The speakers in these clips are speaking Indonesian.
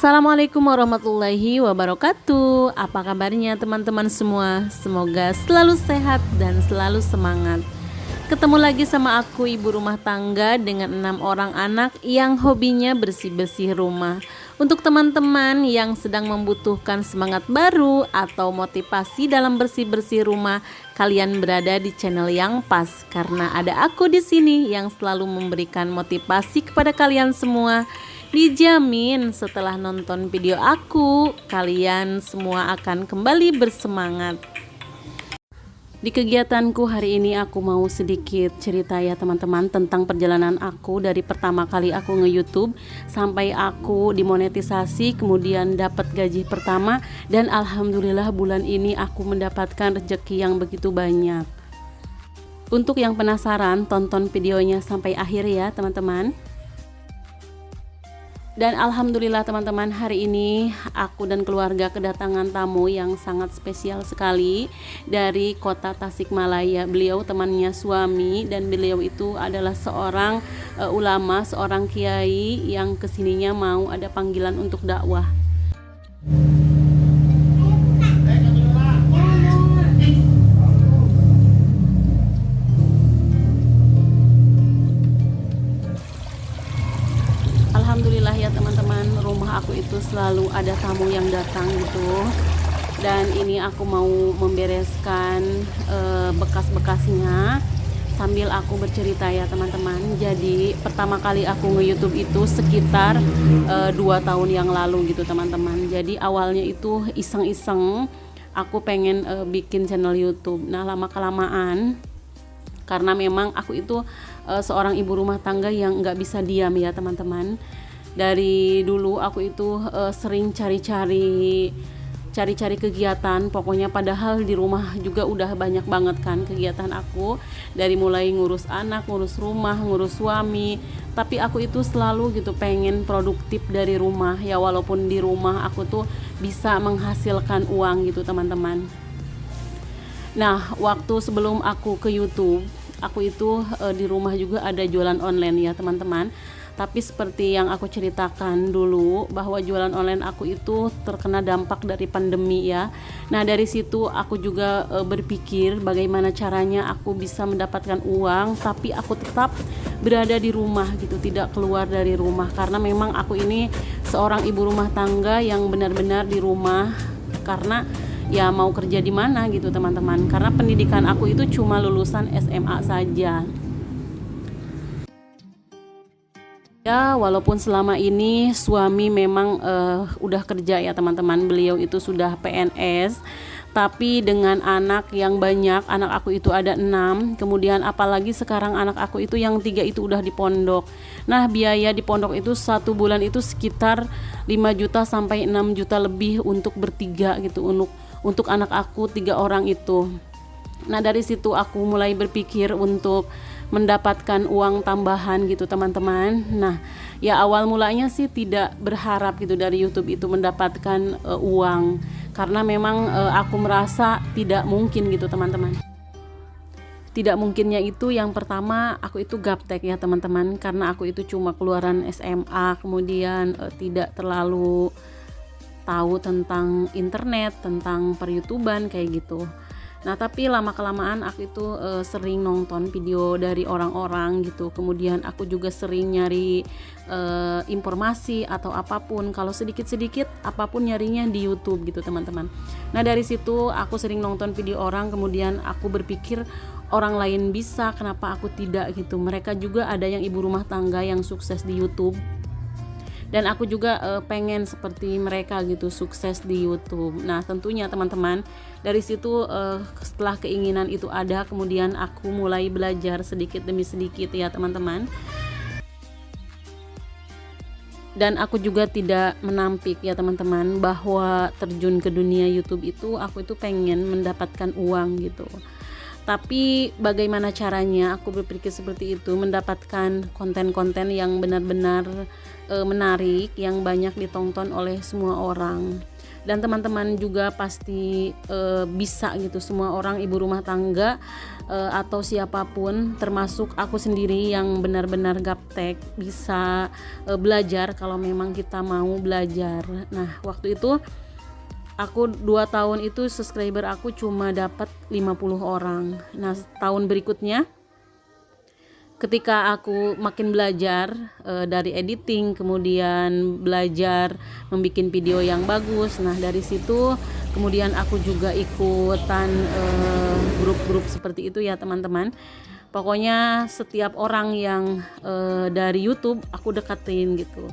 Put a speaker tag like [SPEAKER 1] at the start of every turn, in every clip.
[SPEAKER 1] Assalamualaikum warahmatullahi wabarakatuh. Apa kabarnya teman-teman semua? Semoga selalu sehat dan selalu semangat. Ketemu lagi sama aku, ibu rumah tangga dengan 6 orang anak yang hobinya bersih-bersih rumah. Untuk teman-teman yang sedang membutuhkan semangat baru atau motivasi dalam bersih-bersih rumah, kalian berada di channel yang pas karena ada aku di sini yang selalu memberikan motivasi kepada kalian semua. Dijamin setelah nonton video aku, kalian semua akan kembali bersemangat. Di kegiatanku hari ini aku mau sedikit cerita ya teman-teman tentang perjalanan aku dari pertama kali aku nge-YouTube sampai aku dimonetisasi, kemudian dapat gaji pertama, dan alhamdulillah bulan ini aku mendapatkan rezeki yang begitu banyak. Untuk yang penasaran, tonton videonya sampai akhir ya teman-teman. Dan alhamdulillah teman-teman, hari ini aku dan keluarga kedatangan tamu yang sangat spesial sekali dari kota Tasikmalaya. Beliau temannya suami dan beliau itu adalah seorang ulama, seorang kiai yang kesininya mau ada panggilan untuk dakwah. Alhamdulillah ya teman-teman, rumah aku itu selalu ada tamu yang datang gitu. Dan ini aku mau membereskan bekas-bekasnya sambil aku bercerita ya teman-teman. Jadi pertama kali aku nge-YouTube itu sekitar 2 tahun yang lalu gitu teman-teman. Jadi awalnya itu iseng-iseng aku pengen bikin channel YouTube. Nah lama-kelamaan, karena memang aku itu seorang ibu rumah tangga yang nggak bisa diam ya teman-teman. Dari dulu aku itu sering cari-cari kegiatan, pokoknya padahal di rumah juga udah banyak banget kan kegiatan aku, dari mulai ngurus anak, ngurus rumah, ngurus suami, tapi aku itu selalu gitu pengen produktif dari rumah ya, walaupun di rumah aku tuh bisa menghasilkan uang gitu teman-teman. Nah waktu sebelum aku ke YouTube, aku itu di rumah juga ada jualan online ya teman-teman. Tapi seperti yang aku ceritakan dulu, bahwa jualan online aku itu terkena dampak dari pandemi ya. Nah dari situ aku juga berpikir bagaimana caranya aku bisa mendapatkan uang tapi aku tetap berada di rumah gitu, tidak keluar dari rumah. Karena memang aku ini seorang ibu rumah tangga yang benar-benar di rumah, karena ya mau kerja di mana gitu teman-teman, karena pendidikan aku itu cuma lulusan SMA saja. Ya walaupun selama ini suami memang udah kerja ya teman-teman, beliau itu sudah PNS, tapi dengan anak yang banyak, anak aku itu ada 6, kemudian apalagi sekarang anak aku itu yang 3 itu udah di pondok. Nah biaya di pondok itu 1 bulan itu sekitar 5 juta sampai 6 juta lebih untuk bertiga gitu, untuk anak aku 3 orang itu. Nah dari situ aku mulai berpikir untuk mendapatkan uang tambahan gitu teman-teman. Nah ya awal mulanya sih tidak berharap gitu dari YouTube itu mendapatkan uang, karena memang aku merasa tidak mungkin gitu teman-teman. Tidak mungkinnya itu yang pertama, aku itu gaptek ya teman-teman, karena aku itu cuma keluaran SMA, kemudian tidak terlalu tahu tentang internet, tentang per-YouTuban kayak gitu. Nah tapi lama-kelamaan aku itu sering nonton video dari orang-orang gitu, kemudian aku juga sering nyari informasi atau apapun, kalau sedikit-sedikit apapun nyarinya di YouTube gitu teman-teman. Nah dari situ aku sering nonton video orang, kemudian aku berpikir orang lain bisa, kenapa aku tidak gitu. Mereka juga ada yang ibu rumah tangga yang sukses di YouTube, dan aku juga pengen seperti mereka gitu, sukses di YouTube. Nah tentunya teman-teman, dari situ setelah keinginan itu ada, kemudian aku mulai belajar sedikit demi sedikit ya teman-teman. Dan aku juga tidak menampik ya teman-teman, bahwa terjun ke dunia YouTube itu aku itu pengen mendapatkan uang gitu. Tapi bagaimana caranya, aku berpikir seperti itu, mendapatkan konten-konten yang benar-benar menarik, yang banyak ditonton oleh semua orang. dan teman-teman juga pasti bisa gitu, semua orang ibu rumah tangga atau siapapun termasuk aku sendiri yang benar-benar gaptek bisa belajar kalau memang kita mau belajar. Nah waktu itu aku 2 tahun itu subscriber aku cuma dapat 50 orang. Nah tahun berikutnya ketika aku makin belajar dari editing, kemudian belajar membuat video yang bagus, nah dari situ kemudian aku juga ikutan grup-grup seperti itu ya teman-teman. Pokoknya setiap orang yang dari YouTube aku deketin gitu,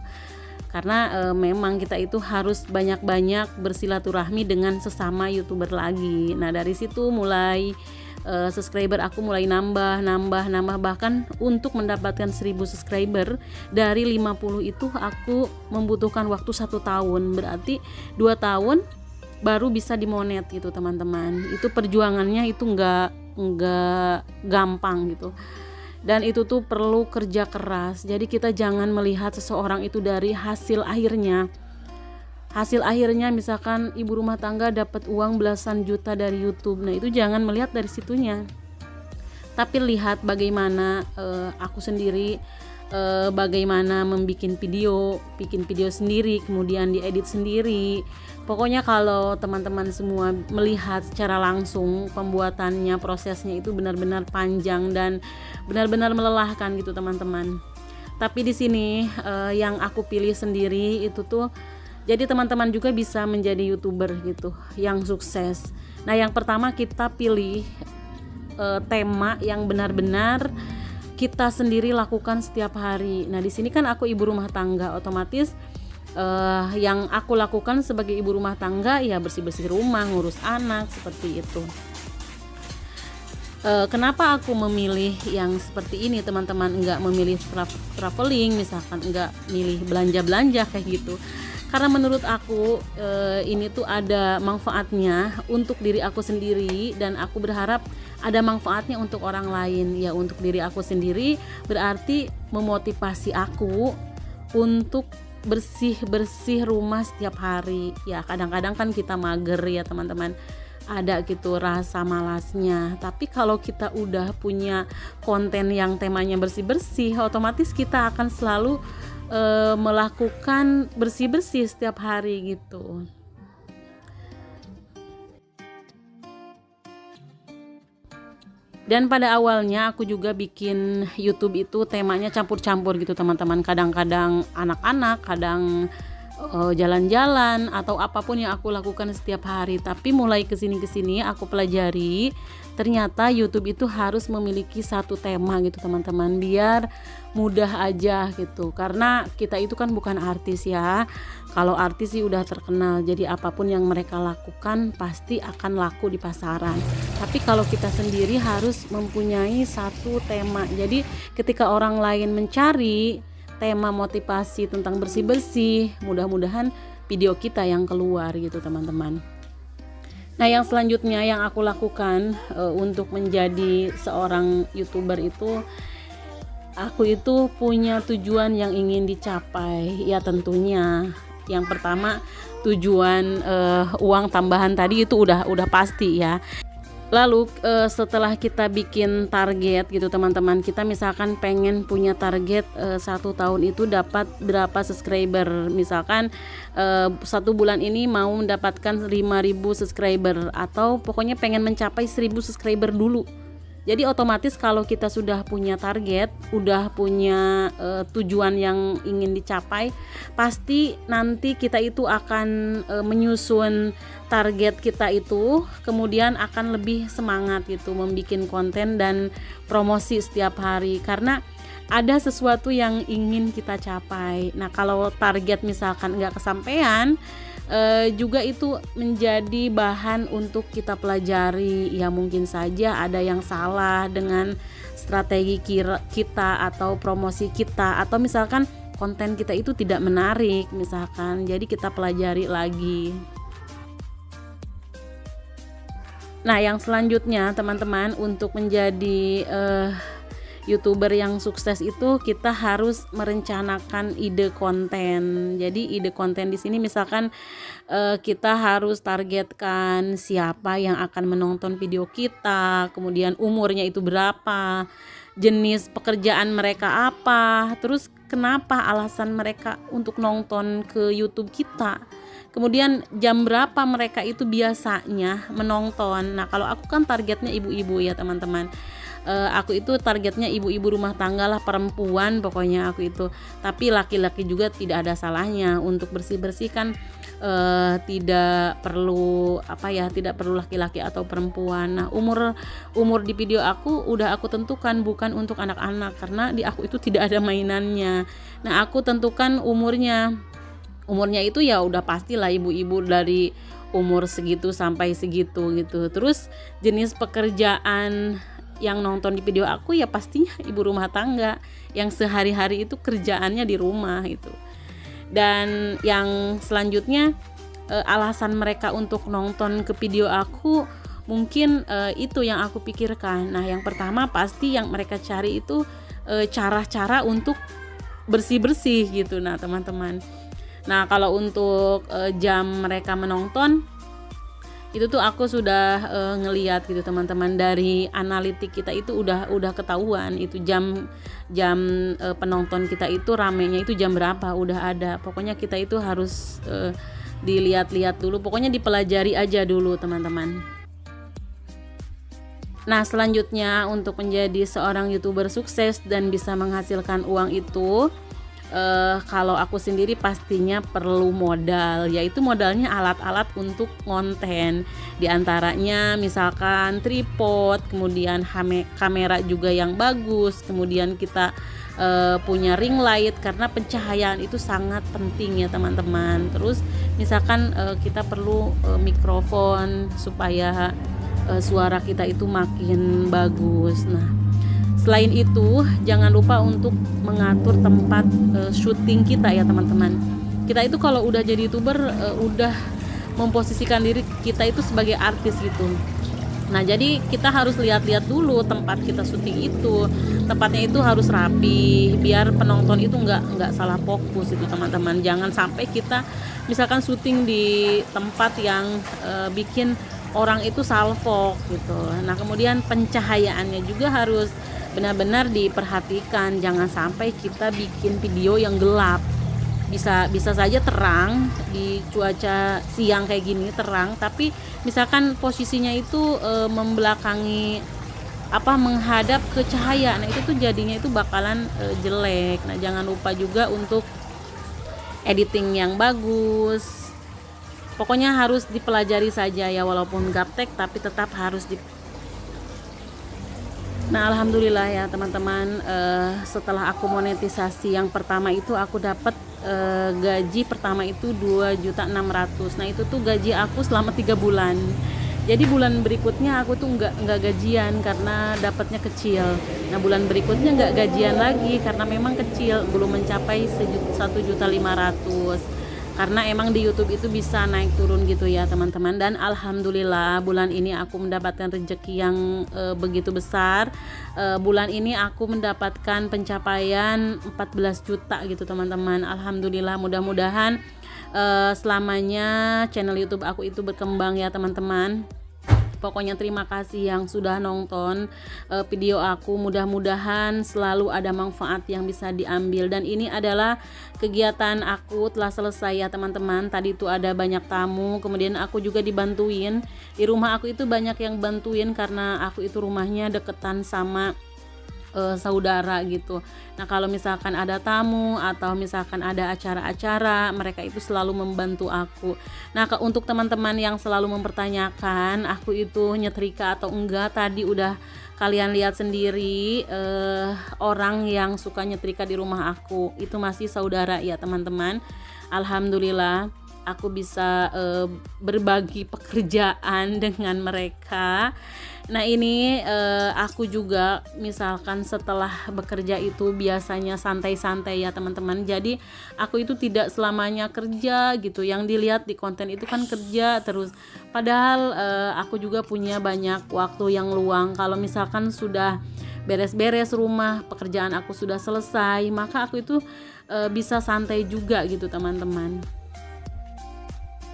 [SPEAKER 1] karena memang kita itu harus banyak-banyak bersilaturahmi dengan sesama YouTuber lagi. Nah dari situ mulai subscriber aku mulai nambah, bahkan untuk mendapatkan 1000 subscriber dari 50 itu aku membutuhkan waktu 1 tahun, berarti 2 tahun baru bisa dimonet gitu teman-teman. Itu perjuangannya itu nggak gampang gitu, dan itu tuh perlu kerja keras. Jadi kita jangan melihat seseorang itu dari hasil akhirnya. Hasil akhirnya misalkan ibu rumah tangga dapat uang belasan juta dari YouTube, nah itu jangan melihat dari situnya, tapi lihat bagaimana aku sendiri bagaimana bikin video sendiri, kemudian diedit sendiri. Pokoknya kalau teman-teman semua melihat secara langsung pembuatannya, prosesnya itu benar-benar panjang dan benar-benar melelahkan gitu teman-teman. Tapi di sini yang aku pilih sendiri itu tuh, jadi teman-teman juga bisa menjadi YouTuber gitu yang sukses. Nah yang pertama kita pilih tema yang benar-benar kita sendiri lakukan setiap hari. Nah di sini kan aku ibu rumah tangga, otomatis yang aku lakukan sebagai ibu rumah tangga ya bersih-bersih rumah, ngurus anak, seperti itu. Kenapa aku memilih yang seperti ini teman-teman, enggak memilih traveling misalkan, enggak milih belanja-belanja kayak gitu, karena menurut aku ini tuh ada manfaatnya untuk diri aku sendiri, dan aku berharap ada manfaatnya untuk orang lain. Ya untuk diri aku sendiri berarti memotivasi aku untuk bersih-bersih rumah setiap hari. Ya kadang-kadang kan kita mager ya teman-teman, ada gitu rasa malasnya. Tapi kalau kita udah punya konten yang temanya bersih-bersih, otomatis kita akan selalu melakukan bersih-bersih setiap hari gitu. Dan pada awalnya aku juga bikin YouTube itu temanya campur-campur gitu teman-teman. Kadang-kadang anak-anak, kadang jalan-jalan atau apapun yang aku lakukan setiap hari. Tapi mulai kesini aku pelajari ternyata YouTube itu harus memiliki satu tema gitu teman-teman, biar mudah aja gitu. Karena kita itu kan bukan artis ya. Kalau artis sih udah terkenal, jadi apapun yang mereka lakukan pasti akan laku di pasaran. Tapi kalau kita sendiri harus mempunyai satu tema. Jadi ketika orang lain mencari tema motivasi tentang bersih-bersih, mudah-mudahan video kita yang keluar gitu teman-teman. Nah yang selanjutnya yang aku lakukan untuk menjadi seorang YouTuber itu, aku itu punya tujuan yang ingin dicapai. Ya tentunya yang pertama tujuan uang tambahan tadi itu udah pasti ya. Lalu setelah kita bikin target gitu teman-teman, kita misalkan pengen punya target 1 tahun itu dapat berapa subscriber, misalkan 1 bulan ini mau mendapatkan 5.000 subscriber, atau pokoknya pengen mencapai 1.000 subscriber dulu. Jadi otomatis kalau kita sudah punya target, udah punya tujuan yang ingin dicapai, pasti nanti kita itu akan menyusun target kita itu, kemudian akan lebih semangat gitu membuat konten dan promosi setiap hari, karena ada sesuatu yang ingin kita capai. Nah kalau target misalkan nggak kesampaian, juga itu menjadi bahan untuk kita pelajari. Ya mungkin saja ada yang salah dengan strategi kita atau promosi kita, atau misalkan konten kita itu tidak menarik misalkan, jadi kita pelajari lagi. Nah yang selanjutnya teman-teman, untuk menjadi YouTuber yang sukses itu kita harus merencanakan ide konten. Jadi ide konten di sini misalkan kita harus targetkan siapa yang akan menonton video kita, kemudian umurnya itu berapa, jenis pekerjaan mereka apa, terus kenapa alasan mereka untuk nonton ke YouTube kita. Kemudian jam berapa mereka itu biasanya menonton. Nah, kalau aku kan targetnya ibu-ibu ya teman-teman. Aku itu targetnya ibu-ibu rumah tangga lah, perempuan pokoknya aku itu. Tapi laki-laki juga tidak ada salahnya untuk bersih-bersih kan, tidak perlu tidak perlu laki-laki atau perempuan. Nah, umur di video aku udah aku tentukan bukan untuk anak-anak karena di aku itu tidak ada mainannya. Nah, aku tentukan umurnya itu ya udah pastilah ibu-ibu dari umur segitu sampai segitu gitu. Terus jenis pekerjaan yang nonton di video aku ya pastinya ibu rumah tangga yang sehari-hari itu kerjaannya di rumah itu. Dan yang selanjutnya alasan mereka untuk nonton ke video aku mungkin itu yang aku pikirkan. Nah, yang pertama pasti yang mereka cari itu cara-cara untuk bersih-bersih gitu. Nah, teman-teman. Nah, kalau untuk jam mereka menonton itu tuh aku sudah ngeliat gitu teman-teman, dari analitik kita itu udah ketahuan itu jam penonton kita itu ramenya itu jam berapa udah ada. Pokoknya kita itu harus dilihat-lihat dulu, pokoknya dipelajari aja dulu teman-teman. Nah, selanjutnya untuk menjadi seorang YouTuber sukses dan bisa menghasilkan uang itu kalau aku sendiri pastinya perlu modal, yaitu modalnya alat-alat untuk konten. Di antaranya misalkan tripod, kemudian kamera juga yang bagus, kemudian kita punya ring light karena pencahayaan itu sangat penting ya teman-teman. Terus misalkan kita perlu mikrofon supaya suara kita itu makin bagus. Nah, selain itu, jangan lupa untuk mengatur tempat syuting kita ya teman-teman. Kita itu kalau udah jadi YouTuber udah memposisikan diri kita itu sebagai artis gitu. Nah, jadi kita harus lihat-lihat dulu tempat kita syuting itu. Tempatnya itu harus rapi biar penonton itu nggak salah fokus itu teman-teman. Jangan sampai kita misalkan syuting di tempat yang bikin orang itu salfok gitu. Nah, kemudian pencahayaannya juga harus benar-benar diperhatikan, jangan sampai kita bikin video yang gelap. Bisa saja terang di cuaca siang kayak gini terang, tapi misalkan posisinya itu membelakangi menghadap ke cahaya. Nah, itu tuh jadinya itu bakalan jelek. Nah, jangan lupa juga untuk editing yang bagus. Pokoknya harus dipelajari saja ya, walaupun gaptek tapi tetap harus Nah, alhamdulillah ya teman-teman, setelah aku monetisasi yang pertama itu aku dapat gaji pertama itu 2.600.000. Nah, itu tuh gaji aku selama 3 bulan. Jadi bulan berikutnya aku tuh nggak gajian karena dapatnya kecil. Nah, bulan berikutnya nggak gajian lagi karena memang kecil, belum mencapai 1.500.000. Karena emang di YouTube itu bisa naik turun gitu ya teman-teman. Dan alhamdulillah bulan ini aku mendapatkan rezeki yang begitu besar. Bulan ini aku mendapatkan pencapaian 14 juta gitu teman-teman. Alhamdulillah, mudah-mudahan selamanya channel YouTube aku itu berkembang ya teman-teman. Pokoknya terima kasih yang sudah nonton video aku. Mudah-mudahan selalu ada manfaat yang bisa diambil. Dan ini adalah kegiatan aku telah selesai ya teman-teman. Tadi itu ada banyak tamu, kemudian aku juga dibantuin. Di rumah aku itu banyak yang bantuin karena aku itu rumahnya deketan sama saudara gitu. Nah, kalau misalkan ada tamu atau misalkan ada acara-acara, mereka itu selalu membantu aku. Nah, untuk teman-teman yang selalu mempertanyakan aku itu nyetrika atau enggak, tadi udah kalian lihat sendiri, orang yang suka nyetrika di rumah aku itu masih saudara ya teman-teman. Alhamdulillah aku bisa berbagi pekerjaan dengan mereka. Nah, ini aku juga misalkan setelah bekerja itu biasanya santai-santai ya teman-teman. Jadi aku itu tidak selamanya kerja gitu. Yang dilihat di konten itu kan kerja terus. Padahal aku juga punya banyak waktu yang luang. Kalau misalkan sudah beres-beres rumah, pekerjaan aku sudah selesai, maka aku itu bisa santai juga gitu teman-teman.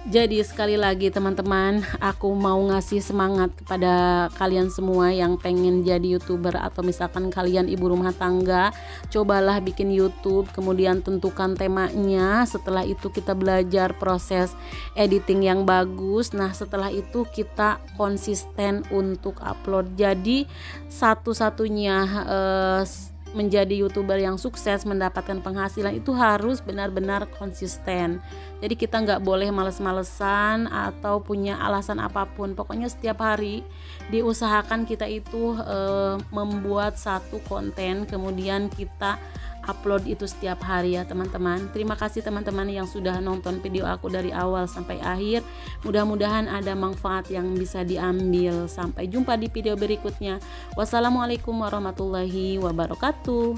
[SPEAKER 1] Jadi sekali lagi teman-teman, aku mau ngasih semangat kepada kalian semua yang pengen jadi YouTuber, atau misalkan kalian ibu rumah tangga, cobalah bikin YouTube, kemudian tentukan temanya. Setelah itu kita belajar proses editing yang bagus. Nah setelah itu kita konsisten untuk upload. Jadi satu-satunya menjadi YouTuber yang sukses, mendapatkan penghasilan, itu harus benar-benar konsisten. Jadi kita nggak boleh males-malesan atau punya alasan apapun. Pokoknya setiap hari diusahakan kita itu membuat satu konten, kemudian kita upload itu setiap hari ya teman-teman. Terima kasih teman-teman yang sudah nonton video aku dari awal sampai akhir. Mudah-mudahan ada manfaat yang bisa diambil. Sampai jumpa di video berikutnya. Wassalamualaikum warahmatullahi wabarakatuh.